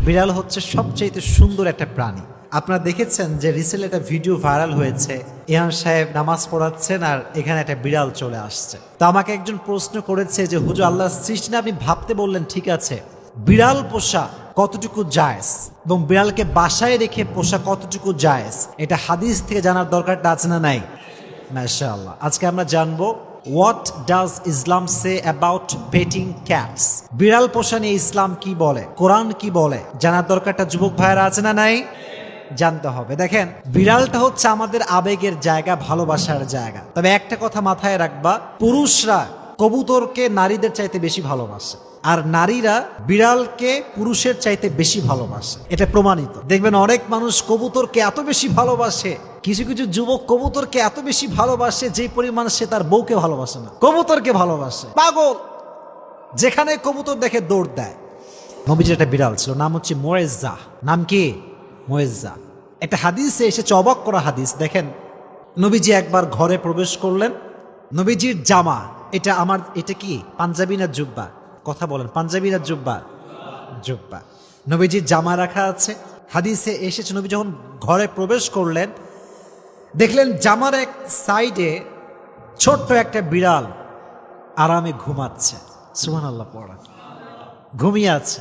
বিড়াল হচ্ছে সবচেয়ে সুন্দর একটা প্রাণী। আপনারা দেখেছেন যে রিসেন্টলি একটা ভিডিও ভাইরাল হয়েছে, ইমাম সাহেব নামাজ পড়াচ্ছেন আর এখানে একটা বিড়াল চলে আসছে। তো আমাকে একজন প্রশ্ন করেছে যে হুজুর, আল্লাহর সৃষ্টি না, আপনি ভাবতে বললেন ঠিক আছে, বিড়াল পোষা কতটুকু জায়েজ এবং বিড়ালকে বাসায় রেখে পোষা কতটুকু জায়েজ, এটা হাদিস থেকে জানার দরকারটা আছে না নাই? মাশাআল্লাহ। আজকে আমরা জানবো what does Islam say about petting cats. বিড়াল পোষা নিয়ে ইসলাম কি বলে, কোরআন কি বলে, জানার দরকারটা যুবক ভাইয়েরা আছে না নাই? জানতে হবে। দেখেন, বিড়ালটা হচ্ছে আমাদের আবেগের জায়গা, ভালোবাসার জায়গা। তবে একটা কথা মাথায় রাখবা, পুরুষরা কবুতরকে নারীদের চাইতে বেশি ভালোবাসে, আর নারীরা বিড়ালকে পুরুষের চাইতে বেশি ভালোবাসে। এটা প্রমাণিত। দেখবেন অনেক মানুষ কবুতরকে এত বেশি ভালোবাসে, কিছু কিছু যুবক কবুতরকে এত বেশি ভালোবাসে যে পরিমাণ সে তার বউকে ভালোবাসে না, কবুতরকে ভালোবাসে। পাগল, যেখানে কবুতর দেখে দৌড় দেয়। নবীজির একটা বিড়াল ছিল, নাম হচ্ছে মোয়েজ্জা। নাম কি? মোয়েজ্জা। একটা হাদিসে এসেছে, অবাক করা হাদিস। দেখেন, নবীজি একবার ঘরে প্রবেশ করলেন, নবীজির জামা, এটা কি পাঞ্জাবি না জুব্বা? কথা বলেন, পাঞ্জাবি না জুব্বা? জুব্বা। নবীজির জামা রাখা আছে। হাদিসে এসেছে, নবী যখন ঘরে প্রবেশ করলেন, দেখলেন জামার এক সাইডে ছোট্ট একটা বিড়াল আরামে ঘুমাচ্ছে। সুবহানাল্লাহ পড়া, ঘুমিয়ে আছে।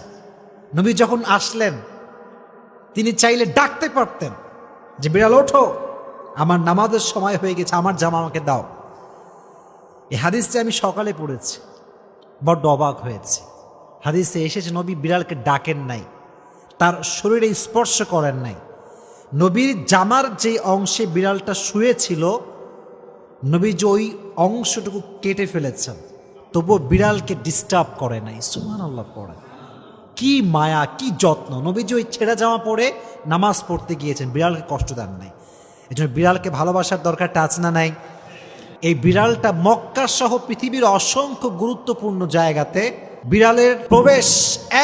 নবী যখন আসলেন, তিনি চাইলে ডাকতে পারতেন যে বিড়াল ওঠো, আমার নামাজের সময় হয়ে গেছে, আমার জামা আমাকে দাও। এই হাদিসটা আমি সকালে পড়েছি, বড্ড অবাক হয়েছে। হাদিসে এসেছে নবী বিড়ালকে ডাকেন নাই, তার শরীরে স্পর্শ করেন নাই। নবীর জামার যে অংশে বিড়ালটা শুয়েছিল, নবী যে ওই অংশটুকু কেটে ফেলেছেন, তবুও বিড়ালকে ডিস্টার্ব করে নাই। সুবহানাল্লাহ পড়ে, কি মায়া, কি যত্ন। নবীজি ওই ছেঁড়া জামা পরে নামাজ পড়তে গিয়েছেন, বিড়ালকে কষ্ট দেন নাই। এই জন্য বিড়ালকে ভালোবাসার দরকারটা আছে না নাই? এই বিড়ালটা মক্কা সহ পৃথিবীর অসংখ্য গুরুত্বপূর্ণ জায়গাতে বিড়ালের প্রবেশ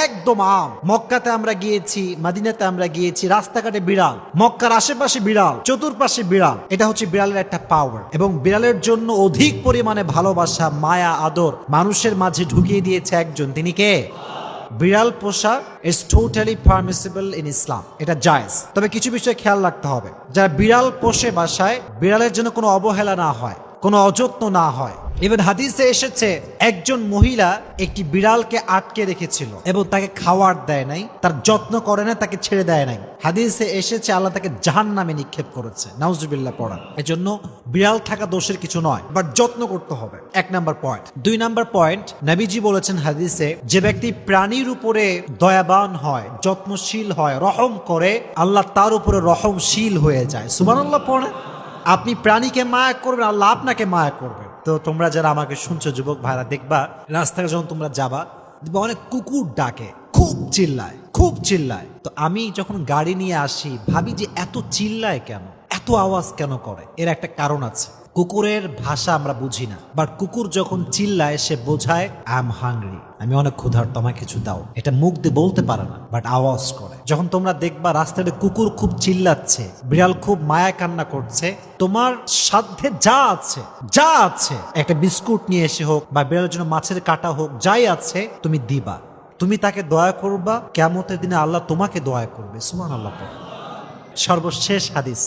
একদম আম। মক্কাতে আমরা গিয়েছি, মাদিনাতে আমরা গিয়েছি, রাস্তাঘাটে বিড়াল, মক্কার আশেপাশে বিড়াল, চতুর্পাশে বিড়াল। এটা হচ্ছে বিড়ালের একটা পাওয়ার। এবং বিড়ালের জন্য অধিক পরিমাণে ভালোবাসা, মায়া, আদর মানুষের মাঝে ঢুকিয়ে দিয়েছে একজন, তিনি কে? বিড়াল পোষা ইজ টোটালি পারমিসিবল ইন ইসলাম, এটা জায়েজ। তবে কিছু বিষয় খেয়াল রাখতে হবে। যারা বিড়াল পোষে বাসায়, বিড়ালের জন্য কোনো অবহেলা না হয়, কোনো অযত্ন না হয়। ইভেন হাদিসে এসেছে, একজন মহিলা একটি বিড়ালকে আটকে রেখেছিল এবং তাকে খাওয়ার দেয় নাই, তার যত্ন করে না, তাকে ছেড়ে দেয় নাই। হাদিসে এসেছে আল্লাহ তাকে জাহান্নামে নিক্ষেপ করেছে। নাউজুবিল্লাহ পড়া। এজন্য বিড়াল থাকা দোষের কিছু নয়, বাট যত্ন করতে হবে। 1 নাম্বার পয়েন্ট। 2 নাম্বার পয়েন্ট, নবীজি বলেছেন হাদিসে, যে ব্যক্তি প্রাণীর উপরে দয়াবান হয়, যত্নশীল হয়, রহম করে, আল্লাহ তার উপরে রহমশীল হয়ে যায়। সুবহানাল্লাহ পড়ে। আপনি প্রাণীকে মায়া করবেন, আল্লাহ আপনাকে মায়া করবে। তো তোমরা যারা আমাকে শুনছো, যুবক ভাইরা, দেখবা রাস্তায় যখন তোমরা যাবা, দেখবা অনেক কুকুর ডাকে, খুব চিল্লায়, খুব চিল্লায়। তো আমি যখন গাড়ি নিয়ে আসি, ভাবি যে এত চিল্লায় কেন, এত আওয়াজ কেন করে? এর একটা কারণ আছে। কুকুরের ভাষা আমরা বুঝি না, বাট কুকুর যখন চিল্লায় সে বোঝায় আই এম হাংরি, আমি অনেক ক্ষুধার্ত, আমাকে কিছু দাও। এটা মুখ দিয়ে বলতে পারে না, বাট আওয়াজ করে। যখন তোমরা দেখবা রাস্তাতে কুকুর খুব চিল্লাচ্ছে, বিড়াল খুব মায়া কান্না করছে, তোমার সাধ্যে যা আছে, যা আছে, একটা বিস্কুট নিয়ে এসে হোক বা বিড়ালের জন্য মাছের কাটা হোক, যাই আছে তুমি দিবা। তুমি তাকে দয়া করবা, কিয়ামতের দিনে আল্লাহ তোমাকে দয়া করবে। সুবহানাল্লাহ। সর্বশেষ হাদিস,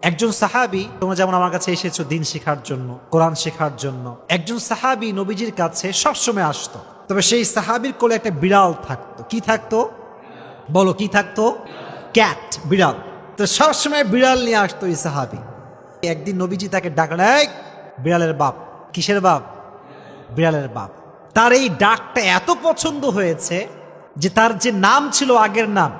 একজন সাহাবী, তোমরা যেমন আমার কাছে এসেছো দিন শেখার জন্য, কোরআন শেখার জন্য, একজন সাহাবী নবীজির কাছে সবসময় আসতো। তবে সেই সাহাবীর কোলে একটা বিড়াল থাকতো। কি থাকতো? বলো, কি থাকতো? ক্যাট, বিড়াল। তো সবসময় বিড়াল নিয়ে আসতো এই সাহাবী। একদিন নবীজি তাকে ডাকলেন, এই বিড়ালের বাপ। কিসের বাপ? বিড়ালের বাপ। তার এই ডাকটা এত পছন্দ হয়েছে যে তার যে নাম ছিল, আগের নাম,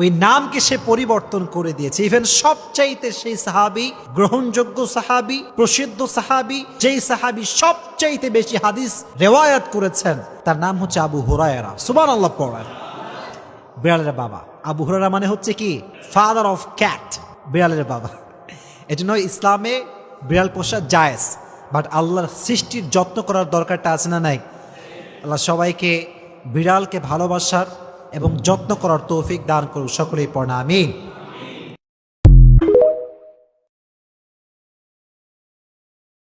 ওই নামকে সে পরিবর্তন করে দিয়েছে। ইভেন সবচাইতে সেই সাহাবী, গ্রহণযোগ্য সাহাবী, প্রসিদ্ধ সাহাবী, যেই সাহাবী সবচাইতে বেশি হাদিস রেওয়ায়াত করেছেন, তার নাম হচ্ছে আবু হুরায়রা। সুবহানাল্লাহ পড়েন। বিড়ালের বাবা। আবু হুরায়রা মানে হচ্ছে কি? ফাদার অফ ক্যাট, বিড়ালের বাবা। এজন্য ইসলামে বিড়াল পোষা জায়েজ, বাট আল্লাহর সৃষ্টির যত্ন করার দরকারটা আছে না নাই? আল্লাহ সবাইকে বিড়ালকে ভালোবাসার এবং যত্ন করার তৌফিক দান করুন। সকলেই পড়না আমিন।